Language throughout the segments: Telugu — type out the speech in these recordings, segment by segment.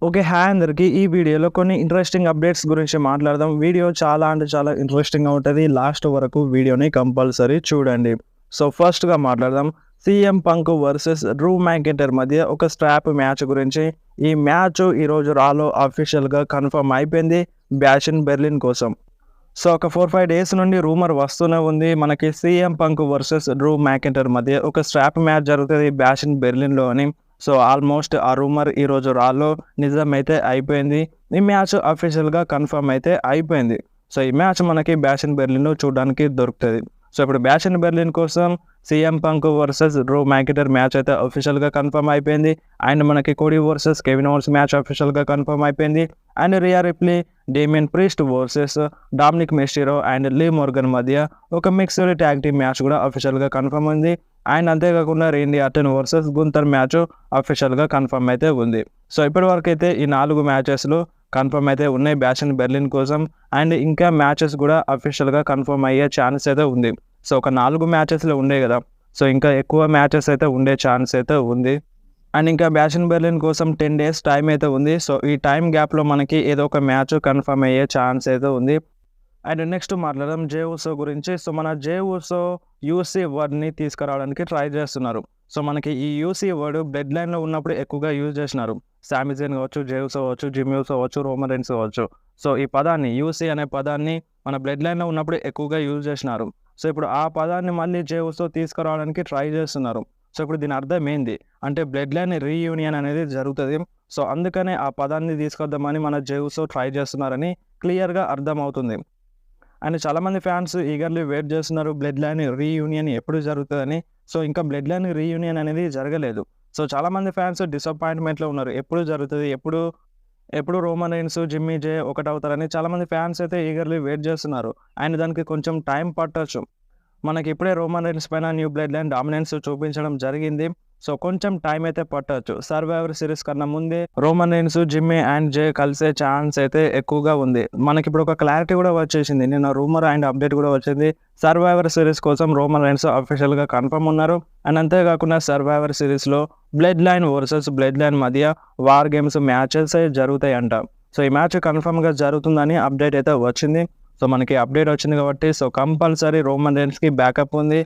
ఓకే. హాయ్ అందరికి. ఈ వీడియోలో కొన్ని ఇంట్రెస్టింగ్ అప్డేట్స్ గురించి మాట్లాడదాం. వీడియో చాలా అంటే చాలా ఇంట్రెస్టింగ్‌గా ఉంటది. లాస్ట్ వరకు వీడియోని కంపల్సరీ చూడండి. సో, ఫస్ట్‌గా మాట్లాడదాం. సీఎం పంక్ వర్సెస్ డ్రూ మ్యాక్‌ఇంటైర్ మధ్య ఒక స్ట్రాప్ మ్యాచ్ గురించి. ఈ మ్యాచ్ ఈరోజు రాలో అఫీషియల్‌గా కన్ఫర్మ్ అయిపోయింది బ్యాష్ ఇన్ బెర్లిన్ కోసం. సో, ఒక 4, 5 డేస్ నుండి రూమర్ వస్తూనే ఉంది. మనకి సీఎం పంక్ వర్సెస్ డ్రూ మ్యాక్‌ఇంటైర్ మధ్య ఒక స్ట్రాప్ మ్యాచ్ జరుగుతది బ్యాష్ ఇన్ బెర్లిన్‌లో అని. సో, ఆల్మోస్ట్ ఆ రూమర్ ఈరోజు రాలో నిజమైతే అయిపోయింది. ఈ మ్యాచ్ అఫీషియల్‌గా కన్ఫర్మ్ అయితే అయిపోయింది. సో, ఈ మ్యాచ్ మనకి బ్యాష్ ఇన్ బెర్లిన్‌లో చూడడానికి దొరుకుతది. సో, ఇప్పుడు బ్యాష్ ఇన్ బెర్లిన్ కోసం CM Punk versus Drew McIntyre match అయితే అఫీషియల్‌గా కన్ఫర్మ్ అయిపోయింది. అండ్ మనకి Cody versus Kevin Owens match అఫీషియల్‌గా కన్ఫర్మ్ అయిపోయింది. And Rhea Ripley, Damian Priest versus Dominik Mysterio and Liv Morgan మధ్య ఒక మిక్స్డ్ ట్యాగ్ టీమ్ మ్యాచ్ కూడా అఫీషియల్‌గా కన్ఫర్మ్ ఉంది. అండ్ అంతేకాకుండా రేండీ ఆర్టన్ వర్సెస్ గుంతర్ మ్యాచ్ అఫీషియల్‌గా కన్ఫర్మ్ అయితే ఉంది. సో, ఇప్పటివరకైతే ఈ 4 మ్యాచెస్‌లు కన్ఫర్మ్ అయితే ఉన్నాయి బ్యాష్ ఇన్ బెర్లిన్ కోసం. అండ్ ఇంకా మ్యాచెస్ కూడా అఫీషియల్‌గా కన్ఫర్మ్ అయ్యే ఛాన్స్ అయితే ఉంది. సో, ఒక 4 మ్యాచెస్‌లో ఉండే కదా! సో, ఇంకా ఎక్కువ మ్యాచెస్ అయితే ఉండే ఛాన్స్ అయితే ఉంది. అండ్ ఇంకా బ్యాష్ ఇన్ బెర్లిన్ కోసం 10 డేస్ టైం అయితే ఉంది. సో, ఈ టైం గ్యాప్‌లో మనకి ఏదో ఒక మ్యాచ్ కన్ఫర్మ్ అయ్యే ఛాన్స్ అయితే ఉంది. అండ్ నెక్స్ట్ మాట్లాడదాం జే ఉసో గురించి. సో, మన జే ఉసో యూసీ వర్డ్‌ని తీసుకురావడానికి ట్రై చేస్తున్నారు. సో, మనకి ఈ యూసీ వర్డ్ బ్లడ్ లైన్‌లో ఉన్నప్పుడు ఎక్కువగా యూజ్ చేసినారు. సామీ జేన్ కావచ్చు, జే ఉసో కావచ్చు, జిమ్మీ ఉసో కావచ్చు, రోమన్ రైన్స్ కావచ్చు. సో, ఈ పదాన్ని యూసీ అనే పదాన్ని మన బ్లడ్ లైన్‌లో ఉన్నప్పుడు ఎక్కువగా యూజ్ చేసినారు. సో, ఇప్పుడు ఆ పదాన్ని మళ్ళీ జే ఉసో తీసుకురావడానికి ట్రై చేస్తున్నారు. సో, ఇప్పుడు దీని అర్థం ఏంది? అంటే బ్లడ్ లైన్ రీయూనియన్ అనేది జరుగుతది. సో, అందుకనే ఆ పదాన్ని తీసుకొద్దామని మన జే ఉసో ట్రై చేస్తున్నారని క్లియర్‌గా అర్థమవుతుంది. అండ్ చాలామంది ఫ్యాన్స్ ఈగర్‌లీ వెయిట్ చేస్తున్నారు బ్లడ్ లైన్ రీయూనియన్ ఎప్పుడు జరుగుతదని. సో, ఇంకా బ్లడ్ లైన్ రీయూనియన్ అనేది జరగలేదు. సో, చాలామంది ఫ్యాన్స్ డిసప్పాయింట్‌మెంట్‌లో ఉన్నారు. ఎప్పుడు జరుగుతది? ఎప్పుడు రోమన్ రైన్స్, జిమ్మీ జే ఒకటవుతారని చాలామంది ఫ్యాన్స్ అయితే ఈగర్‌లీ వెయిట్ చేస్తున్నారు. అండ్ దానికి కొంచెం టైం పట్టొచ్చు. మనకి ఇప్పుడే రోమన్ రైన్స్ పైన న్యూ బ్లడ్ లైన్ డామినెన్స్ చూపించడం జరిగింది. సో, కొంచెం టైం అయితే పట్టొచ్చు. సర్వైవర్ సిరీస్ కన్నా ముందే Roman Reigns, Jimmy and J కలిసే ఛాన్స్ అయితే ఎక్కువగా ఉంది. మనకిప్పుడు ఒక క్లారిటీ కూడా వచ్చేసింది. నిన్న రూమర్ అండ్ అప్డేట్ కూడా వచ్చింది. సర్వైవర్ సిరీస్ కోసం రోమన్ రైన్స్ అఫీషియల్‌గా కన్ఫర్మ్ ఉన్నారు. అండ్ అంతేకాకుండా సర్వైవర్ సిరీస్‌లో blood line versus blood line మధ్య వార్ గేమ్స్ మ్యాచెస్ జరుగుతాయంట. సో, ఈ మ్యాచ్ కన్ఫర్మ్‌గా జరుగుతుందని అప్డేట్ అయితే వచ్చింది. సో, మనకి అప్డేట్ వచ్చింది కాబట్టి సో, కంపల్సరీ రోమన్ రైన్స్‌కి బ్యాకప్ ఉంది.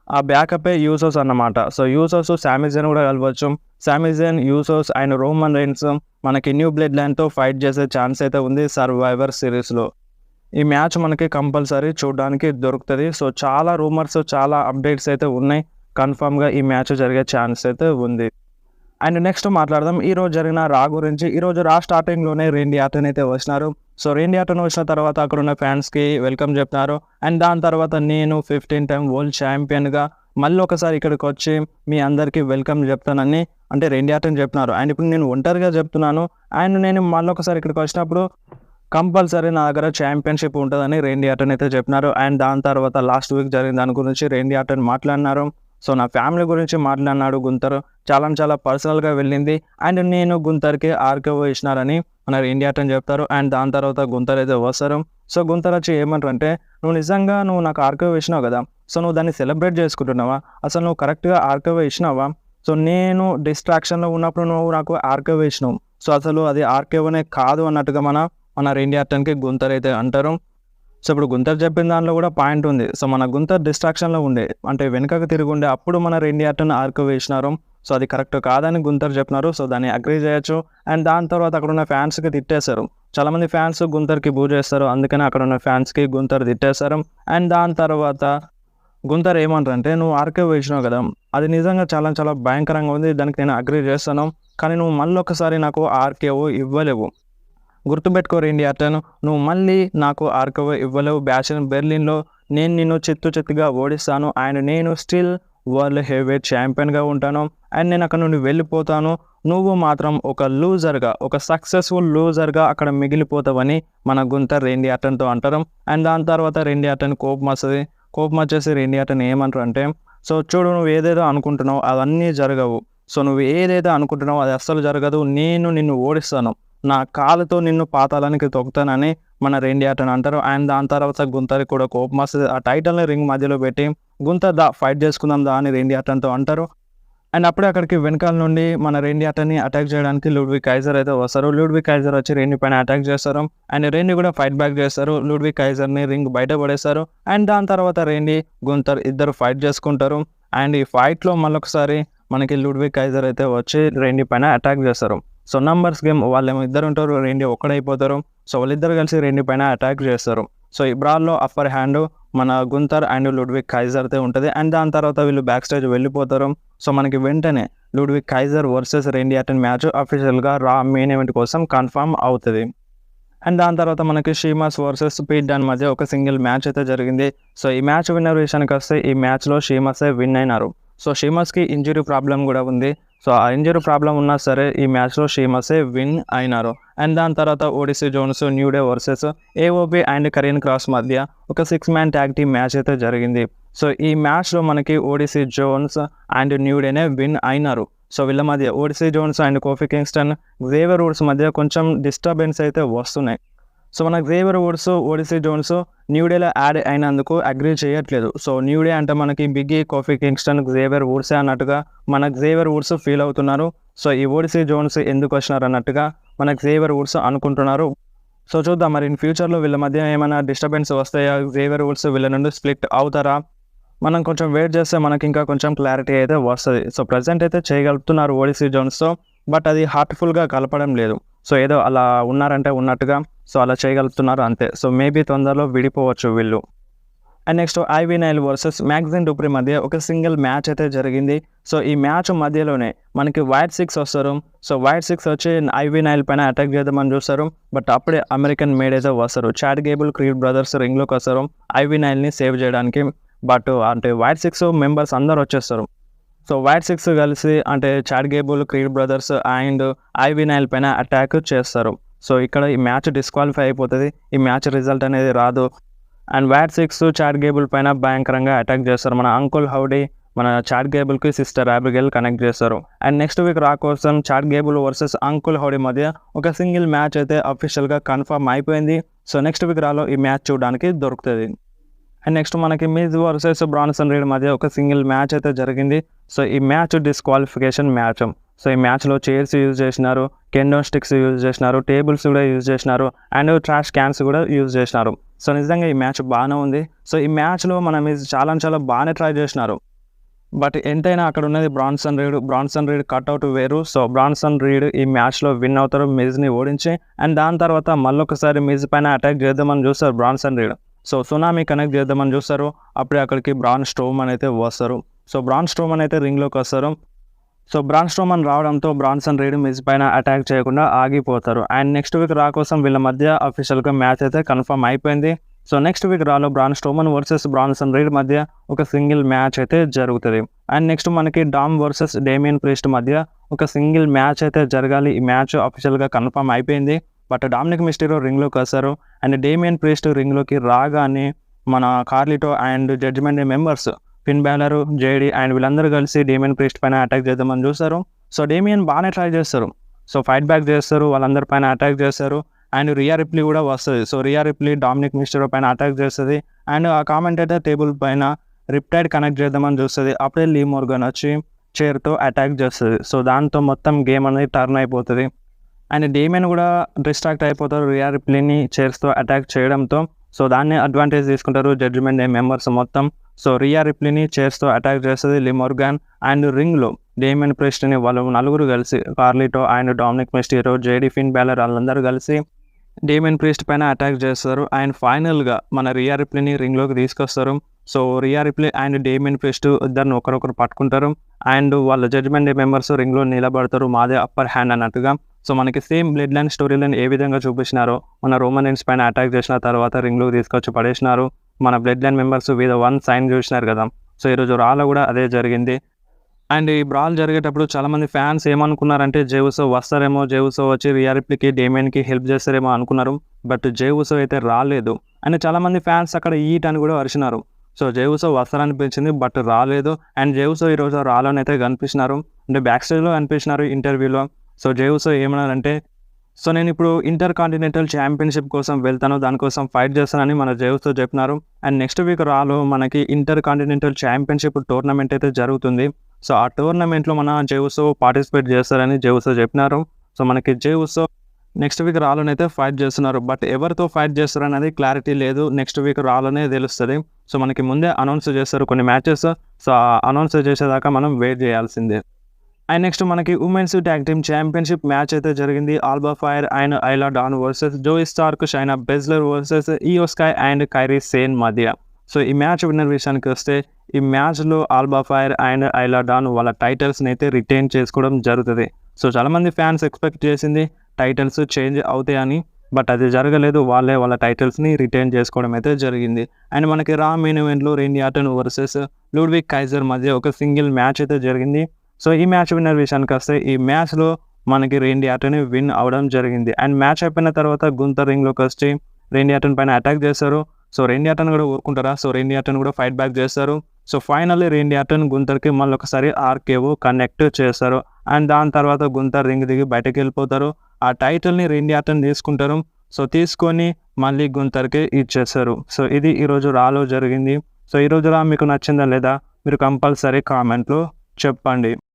ఆ బ్యాకప్పే యూసోస్ అన్నమాట. సో, యూసోస్ సామీ జేన్ కూడా కలవచ్చు. Sami Zayn, Usos and Roman Reigns మనకి న్యూ బ్లడ్ లైన్‌తో ఫైట్ చేసే ఛాన్స్ అయితే ఉంది సర్వైవర్ సిరీస్‌లో. ఈ మ్యాచ్ మనకి కంపల్సరీ చూడడానికి దొరుకుతది. సో, చాలా రూమర్స్, చాలా అప్డేట్స్ అయితే ఉన్నాయి. కన్ఫర్మ్‌గా ఈ మ్యాచ్ జరిగే ఛాన్స్ అయితే ఉంది. అండ్ నెక్స్ట్ మాట్లాడదాం ఈరోజు జరిగిన రా గురించి. ఈరోజు రా స్టార్టింగ్‌లోనే రేండీ ఆర్టన్ అయితే వచ్చినారు. సో, రేండీ ఆర్టన్ వచ్చిన తర్వాత అక్కడున్న ఫ్యాన్స్‌కి వెల్కమ్ చెప్తున్నారు. అండ్ దాని తర్వాత నేను 15 టైమ్ వరల్డ్ ఛాంపియన్‌గా మళ్ళొకసారి ఇక్కడికొచ్చి మీ అందరికీ వెల్కమ్ చెప్తానని అంటే రేండీ ఆర్టన్ చెప్తున్నారు. అండ్ ఇప్పుడు నేను ఒంటరిగా చెప్తున్నాను. అండ్ నేను మళ్ళొకసారి ఇక్కడికొచ్చినప్పుడు కంపల్సరీ నా దగ్గర ఛాంపియన్‌షిప్ ఉంటదని రేండీ ఆర్టన్ అయితే చెప్పినారు. అండ్ దాని తర్వాత లాస్ట్ వీక్ జరిగిన దాని గురించి రేండీ ఆర్టన్ మాట్లాడినారు. సో, నా ఫ్యామిలీ గురించి మాట్లాడినాడు గుంతర్. చాలా పర్సనల్‌గా వెళ్ళింది. అండ్ నేను గుంతర్‌కి ఆర్‌కేఓ ఇచ్చినారని మన రేండీ ఆర్టన్ చెప్తారు. అండ్ దాని తర్వాత గుంతర్ అయితే వస్తారు. సో, గుంతర్ వచ్చి ఏమంటారంటే, నువ్వు నాకు ఆర్‌కేఓ ఇచ్చినావు కదా! సో, నువ్వు దాన్ని సెలబ్రేట్ చేసుకుంటున్నావా? అసలు నువ్వు కరెక్ట్‌గా ఆర్‌కేఓ ఇచ్చినావా? సో, నేను డిస్ట్రాక్షన్‌లో ఉన్నప్పుడు నువ్వు నాకు ఆర్‌కేఓ ఇచ్చినావు. సో, అసలు అది ఆర్‌కేఓనే కాదు అన్నట్టుగా మన రేండీ ఆర్టన్‌కి గుంతర్ అయితే అంటారు. సో, ఇప్పుడు గుంతర్ చెప్పిన దాంట్లో కూడా పాయింట్ ఉంది. సో, మన గుంతర్ డిస్ట్రాక్షన్‌లో ఉండే. అంటే వెనుకకు తిరిగుండే. అప్పుడు మన రేండీ ఆర్టన్ ఆర్‌కేఓ వేసినారు. సో, అది కరెక్ట్ కాదని గుంతర్ చెప్పినారు. సో, దాన్ని అగ్రీ చేయొచ్చు. అండ్ దాని తర్వాత అక్కడున్న ఫ్యాన్స్‌కి తిట్టేశారు. చాలామంది ఫ్యాన్స్ గుంతర్‌కి బూ చేస్తారు. అందుకని అక్కడున్న ఫ్యాన్స్‌కి గుంతర్ తిట్టేశారు. అండ్ దాని తర్వాత గుంతర్ ఏమంటారంటే, "నువ్వు ఆర్‌కేఓ వేసినావు కదా! అది నిజంగా చాలా భయంకరంగా ఉంది. దానికి నేను అగ్రీ చేస్తాను. కానీ నువ్వు మళ్ళొకసారి నాకు ఆర్‌కేఓ ఇవ్వలేవు. గుర్తుపెట్టుకో రేండీ ఆర్టన్. నువ్వు మళ్ళీ నాకు ఆర్‌కేఓ ఇవ్వలేవు. బ్యాష్ ఇన్ బెర్లిన్‌లో నేను నిన్ను చిత్తుగా ఓడిస్తాను. అండ్ నేను స్టిల్ వరల్డ్ హెవీవెయిట్ ఛాంపియన్‌గా ఉంటాను. అండ్ నేను అక్కడి నుండి వెళ్ళిపోతాను. నువ్వు మాత్రం ఒక లూజర్‌గా, ఒక సక్సెస్‌ఫుల్ లూజర్‌గా అక్కడ మిగిలిపోతావని" మన గుంతర్ రేండీ ఆర్టన్‌తో అంటారు. అండ్ దాని తర్వాత రేండీ ఆర్టన్ కోపమొస్తది. కోపమొచ్చేసి రేండీ ఆర్టన్ ఏమంటారంటే, "సో, చూడు నువ్వు ఏదేదో అనుకుంటున్నావు అవన్నీ జరగవు. సో, నువ్వు ఏదైతే అనుకుంటున్నావో అది అస్సలు జరగదు. నేను నిన్ను ఓడిస్తాను. నా కాలుతో నిన్ను పాతాళానికి తొక్కుతానని" మన రేండీ ఆర్టన్ అంటారు. అండ్ దాని తర్వాత గుంతర్‌కి కూడా కోపమొస్తది. ఆ టైటిల్‌ని రింగ్ మధ్యలో పెట్టి, "గుంతర్ దా ఫైట్ చేసుకుందాం దా" అని రేండీ ఆర్టన్‌తో అంటారు. అండ్ అప్పుడే అక్కడికి వెనకాల నుండి మన రేండి అటన్ని అటాక్ చేయడానికి లూడ్విగ్ కైజర్ అయితే వస్తారు. లూడ్విగ్ కైజర్ వచ్చి రేండి పైన అటాక్ చేస్తారు. అండ్ రేండి కూడా ఫైట్ బ్యాక్ చేస్తారు. లూడ్విగ్ కైజర్ని రింగ్ బయట పడేస్తారు. అండ్ దాని తర్వాత రేండి గుంతర్ ఇద్దరు ఫైట్ చేసుకుంటారు. అండ్ ఈ ఫైట్లో మళ్ళొకసారి మనకి లూడ్విగ్ కైజర్ అయితే వచ్చి రేండి పైన అటాక్ చేస్తారు. సో నంబర్స్ గేమ్ వాళ్ళేమో ఇద్దరు ఉంటారు, రేండి ఒక్కడైపోతారు. సో వాళ్ళిద్దరు కలిసి రేండి పైన అటాక్ చేస్తారు. సో ఈ బ్రాల్లో అప్పర్ హ్యాండ్ మన గుంతర్ అండ్ లూడ్విగ్ కైజర్తో ఉంటుంది. అండ్ దాని తర్వాత వీళ్ళు బ్యాక్ స్టేజ్ వెళ్ళిపోతారు. సో మనకి వెంటనే లూడ్విగ్ కైజర్ వర్సెస్ రేండి అటన్ మ్యాచ్ అఫీషియల్గా రా మెయిన్ ఈవెంట్ కోసం కన్ఫర్మ్ అవుతుంది. అండ్ దాని తర్వాత మనకి షీమాస్ వర్సెస్ పీట్ డన్ మధ్య ఒక సింగిల్ మ్యాచ్ అయితే జరిగింది. సో ఈ మ్యాచ్ విన్నర్ విషయానికి వస్తే ఈ మ్యాచ్లో షీమాసే విన్ అయినారు. సో షీమాస్కి ఇంజురీ ప్రాబ్లం కూడా ఉంది. సో ఆ ఇంజురీ ప్రాబ్లం ఉన్నా సరే ఈ మ్యాచ్లో షీమాసే విన్ అయినారు. అండ్ దాని తర్వాత Odyssey Jones New Day versus AOP and Karrion Kross మధ్య ఒక 6-man ట్యాగ్ టీమ్ మ్యాచ్ అయితే జరిగింది. సో ఈ మ్యాచ్లో మనకి ఓడిసీ జోన్స్ అండ్ న్యూ డేనే విన్ అయినారు. సో వీళ్ళ మధ్య Odyssey Jones and Kofi Kingston, Xavier Woods మధ్య కొంచెం డిస్టర్బెన్స్ అయితే వస్తున్నాయి. సో మన Xavier Woods, Odyssey Jones New డేలో యాడ్ అయినందుకు అగ్రీ చేయట్లేదు. సో న్యూ డే అంటే మనకి బిగ్గీ, కోఫీ కింగ్స్టన్, జేవియర్ వుడ్సే అన్నట్టుగా మనకు జేవియర్ వుడ్స్ ఫీల్ అవుతున్నారు. సో ఈ ఓడిసీ జోన్స్ ఎందుకు వచ్చినారు అన్నట్టుగా మనకు జేవియర్ వుడ్స్ అనుకుంటున్నారు. సో చూద్దాం మరి ఇన్ ఫ్యూచర్లో వీళ్ళ మధ్య ఏమైనా డిస్టర్బెన్స్ వస్తాయా, జేవియర్ వుడ్స్ వీళ్ళ నుండి స్ప్లిట్ అవుతారా, మనం కొంచెం వెయిట్ చేస్తే మనకి ఇంకా కొంచెం క్లారిటీ అయితే వస్తుంది. సో ప్రజెంట్ అయితే చేయగలుగుతున్నారు ఓడిసీ జోన్స్తో, బట్ అది హార్ట్ఫుల్గా కలపడం లేదు. సో ఏదో అలా ఉన్నారంటే ఉన్నట్టుగా సో అలా చేయగలుగుతున్నారు అంతే. సో మేబీ తొందరలో విడిపోవచ్చు వీళ్ళు. And next Ivy Nile versus Maxxine Dupri మధ్య ఒక సింగిల్ మ్యాచ్ అయితే జరిగింది. సో ఈ మ్యాచ్ మధ్యలోనే మనకి వైట్ 6 వస్తారు. సో వైట్ 6 వచ్చి ఐవీ నైల్ పైన అటాక్ చేద్దామని చూస్తారు. బట్ అప్పుడే అమెరికన్ మేడ్ అయితే వస్తారు. చాడ్ గేబుల్, క్రీడ్ బ్రదర్స్ రింగ్లోకి వస్తారు ఐవీ నైల్ని సేవ్ చేయడానికి. బట్ అంటే వైట్ 6 మెంబర్స్ అందరు వచ్చేస్తారు. సో వైట్ 6 కలిసి అంటే Chad Gable, Creed Brothers and Ivy Nile పైన అటాక్ చేస్తారు. సో ఇక్కడ ఈ మ్యాచ్ డిస్క్వాలిఫై అయిపోతుంది. ఈ మ్యాచ్ రిజల్ట్ అనేది రాదు. అండ్ వైట్ 6 చాడ్ గేబుల్ పైన భయంకరంగా అటాక్ చేస్తారు. మన అంకుల్ హౌడీ మన చాడ్ గేబుల్కి సిస్టర్ అబిగైల్ కనెక్ట్ చేస్తారు. అండ్ నెక్స్ట్ వీక్ రా కోసం చాడ్ గేబుల్ వర్సెస్ అంకుల్ హౌడీ మధ్య ఒక సింగిల్ మ్యాచ్ అయితే అఫీషియల్గా కన్ఫర్మ్ అయిపోయింది. సో నెక్స్ట్ వీక్ రాలో ఈ మ్యాచ్ చూడడానికి దొరుకుతుంది. అండ్ నెక్స్ట్ మనకి మిజ్ వర్సెస్ బ్రాన్సన్ రీడ్ మధ్య ఒక సింగిల్ మ్యాచ్ అయితే జరిగింది. సో ఈ మ్యాచ్ డిస్క్వాలిఫికేషన్ మ్యాచ్. సో ఈ మ్యాచ్లో చైర్స్ యూజ్ చేసినారు, కెండోన్ స్టిక్స్ యూజ్ చేసినారు, టేబుల్స్ కూడా యూజ్ చేసినారు అండ్ ట్రాష్ క్యాన్స్ కూడా యూజ్ చేసినారు. సో నిజంగా ఈ మ్యాచ్ బాగానే ఉంది. సో ఈ మ్యాచ్లో మన మిజ్ చాలా బాగానే ట్రై చేసినారు. బట్ ఎంతైనా అక్కడ ఉన్నది బ్రాన్సన్ రీడ్ కట్అవుట్ వేరు. సో బ్రాన్సన్ రీడ్ ఈ మ్యాచ్లో విన్ అవుతారు మిజ్ని ఓడించి. అండ్ దాని తర్వాత మళ్ళొకసారి మిజ్ పైన అటాక్ చేద్దామని చూస్తారు Branson read. So tsunami connect చేద్దామని చూస్తారు. అప్పుడే అక్కడికి బ్రాన్ స్ట్రోమన్ అయితే వస్తారు. సో బ్రాన్ స్ట్రోమన్ అయితే రింగ్లోకి వస్తారు. సో బ్రాన్ స్ట్రోమన్ రావడంతో బ్రాన్సన్ రీడ్ మిజ్ పైన అటాక్ చేయకుండా ఆగిపోతారు. అండ్ నెక్స్ట్ వీక్ రా కోసం వీళ్ళ మధ్య అఫీషియల్గా మ్యాచ్ అయితే కన్ఫర్మ్ అయిపోయింది. సో నెక్స్ట్ వీక్ రాలో Braun Strowman versus Bronson Reed మధ్య ఒక సింగిల్ మ్యాచ్ అయితే జరుగుతుంది. అండ్ నెక్స్ట్ మనకి డామ్ వర్సెస్ డేమియన్ ప్రీస్ట్ మధ్య ఒక సింగిల్ మ్యాచ్ అయితే జరగాలి. ఈ మ్యాచ్ అఫీషియల్గా కన్ఫర్మ్ అయిపోయింది. బట్ డామినిక్ మిస్టీరియో రింగ్లోకి వస్తారు. అండ్ డేమియన్ ప్రీస్ట్ రింగ్లోకి రాగానే మన Carlito and Judgment members Finn Balor, JD and వీళ్ళందరూ కలిసి డేమియన్ ప్రీస్ట్ పైన అటాక్ చేద్దామని చూస్తారు. సో డేమియన్ బాగానే ట్రై చేస్తారు. సో ఫైట్ బ్యాక్ చేస్తారు, వాళ్ళందరి పైన అటాక్ చేస్తారు. అండ్ రియా రిప్లీ కూడా వస్తుంది. సో రియా రిప్లీ డామినిక్ మిస్టీరియో పైన అటాక్ చేస్తుంది. అండ్ ఆ కామెంటేటర్ టేబుల్ పైన రిప్టైడ్ కనెక్ట్ చేద్దామని చూస్తుంది. అప్పుడే లీ మోర్గన్ వచ్చి చైర్తో అటాక్ చేస్తుంది. సో దాంతో మొత్తం గేమ్ అనేది టర్న్ అయిపోతుంది. అండ్ డేమియన్ కూడా డిస్ట్రాక్ట్ అయిపోతారు రియా రిప్లీని చైర్స్తో అటాక్ చేయడంతో. సో దాన్ని అడ్వాంటేజ్ తీసుకుంటారు జడ్జ్మెంట్ మెంబర్స్ మొత్తం. సో రియా రిప్లీని చైర్స్తో అటాక్ చేస్తుంది లీ మోర్గన్. అండ్ రింగ్లో డేమియన్ ప్రీస్ట్ని వాళ్ళు నలుగురు కలిసి Carlito and Dominik Mysterio, JD, Finn Balor వాళ్ళందరూ కలిసి డేమియన్ ప్రీస్ట్ పైన అటాక్ చేస్తారు. అండ్ ఫైనల్గా మన రియా రిప్లీని రింగ్లోకి తీసుకొస్తారు. So Rhea Ripley and Damian Priest ఇద్దరిని ఒకరొకరు పట్టుకుంటారు. అండ్ వాళ్ళ జడ్జ్మెంట్ మెంబర్స్ రింగ్లో నిలబడతారు, మాదే అప్పర్ హ్యాండ్ అన్నట్టుగా. సో మనకి same Bloodline storyline ఏ విధంగా చూపించినారో మన రోమన్ రైన్స్ పైన అటాక్ చేసిన తర్వాత రింగ్లోకి తీసుకొచ్చి పడేసినారు. మన Bloodline members with 1 sign చూసినారు కదా. సో ఈరోజు రాలో కూడా అదే జరిగింది. అండ్ ఈ బ్రాల్ జరిగేటప్పుడు చాలామంది ఫ్యాన్స్ ఏమనుకున్నారంటే జే ఉసో వస్తారేమో, జే ఉసో వచ్చి రియా రిప్లీకి డేమియన్కి హెల్ప్ చేస్తారేమో అనుకున్నారు. బట్ జే ఉసో అయితే రాలేదు. అండ్ చాలామంది ఫ్యాన్స్ అక్కడ ఈట్ అని కూడా అరిచినారు. సో జే ఉసో వస్తారనిపించింది బట్ రాలేదు. అండ్ జే ఉసో ఈరోజు రాలోని అయితే కనిపించినారు. అంటే బ్యాక్ స్టేజ్లో కనిపించినారు ఇంటర్వ్యూలో. సో జే ఉసో ఏమన్నారంటే, సో నేను ఇప్పుడు ఇంటర్ కాంటినెంటల్ ఛాంపియన్షిప్ కోసం వెళ్తాను, దానికోసం ఫైట్ చేస్తానని మన జే ఉసో చెప్పినారు. అండ్ నెక్స్ట్ వీక్ రాలో మనకి ఇంటర్ కాంటినెంటల్ ఛాంపియన్షిప్ టోర్నమెంట్ అయితే జరుగుతుంది. సో ఆ టోర్నమెంట్లో మన జే ఉసో పార్టిసిపేట్ చేస్తారని జే ఉసో చెప్పినారు. సో మనకి జే ఉసో నెక్స్ట్ వీక్ రాలోనైతే ఫైట్ చేస్తున్నారు. బట్ ఎవరితో ఫైట్ చేస్తారనేది క్లారిటీ లేదు. నెక్స్ట్ వీక్ రాలోనే తెలుస్తుంది. సో మనకి ముందే అనౌన్స్ చేస్తారు కొన్ని మ్యాచెస్. సో అనౌన్స్ చేసేదాకా మనం వెయిట్ చేయాల్సిందే. అండ్ నెక్స్ట్ మనకి women's tag team championship match అయితే జరిగింది. Alba Fyre and Isla Dawn versus Zoey Stark, Shayna Baszler versus Iyo Sky and Kairi Sane మధ్య. సో ఈ మ్యాచ్ విన్నర్ విషయానికి వస్తే ఈ మ్యాచ్లో Alba Fyre and Isla Dawn వాళ్ళ టైటిల్స్ని అయితే రిటైన్ చేసుకోవడం జరుగుతుంది. సో చాలామంది ఫ్యాన్స్ ఎక్స్పెక్ట్ చేసింది టైటిల్స్ చేంజ్ అవుతాయని, బట్ అది జరగలేదు. వాళ్ళ టైటిల్స్ని రిటైన్ చేసుకోవడం అయితే జరిగింది. అండ్ మనకి రా మెయిన్ ఈవెంట్లో రేండీ ఆర్టన్ వర్సెస్ లూడ్విగ్ కైజర్ మధ్య ఒక సింగిల్ మ్యాచ్ అయితే జరిగింది. సో ఈ మ్యాచ్ విన్నర్ విషయానికి వస్తే ఈ మ్యాచ్లో మనకి రేండీ ఆర్టన్ విన్ అవ్వడం జరిగింది. అండ్ మ్యాచ్ అయిపోయిన తర్వాత గుంతర్ రింగ్లోకి వచ్చి రేండీ ఆర్టన్ పైన అటాక్ చేస్తారు. సో రేండీ ఆర్టన్ కూడా ఊరుకుంటారా? సో రేండీ ఆర్టన్ కూడా ఫైట్ బ్యాక్ చేస్తారు. సో ఫైనల్లీ రేండీ ఆర్టన్ గుంతర్కి మళ్ళీ ఒకసారి ఆర్కేఓ కనెక్ట్ చేస్తారు. అండ్ దాని తర్వాత గుంతర్ రింగ్ దిగి బయటకు వెళ్ళిపోతారు. ఆ టైటిల్ని రేండీ ఆర్టన్ తీసుకుంటారు. సో తీసుకొని మళ్ళీ గుంతర్కి ఇచ్చేస్తారు. సో ఇది ఈరోజు రాలో జరిగింది. సో ఈరోజు రా మీకు నచ్చిందా లేదా మీరు కంపల్సరీ కామెంట్లో చెప్పండి.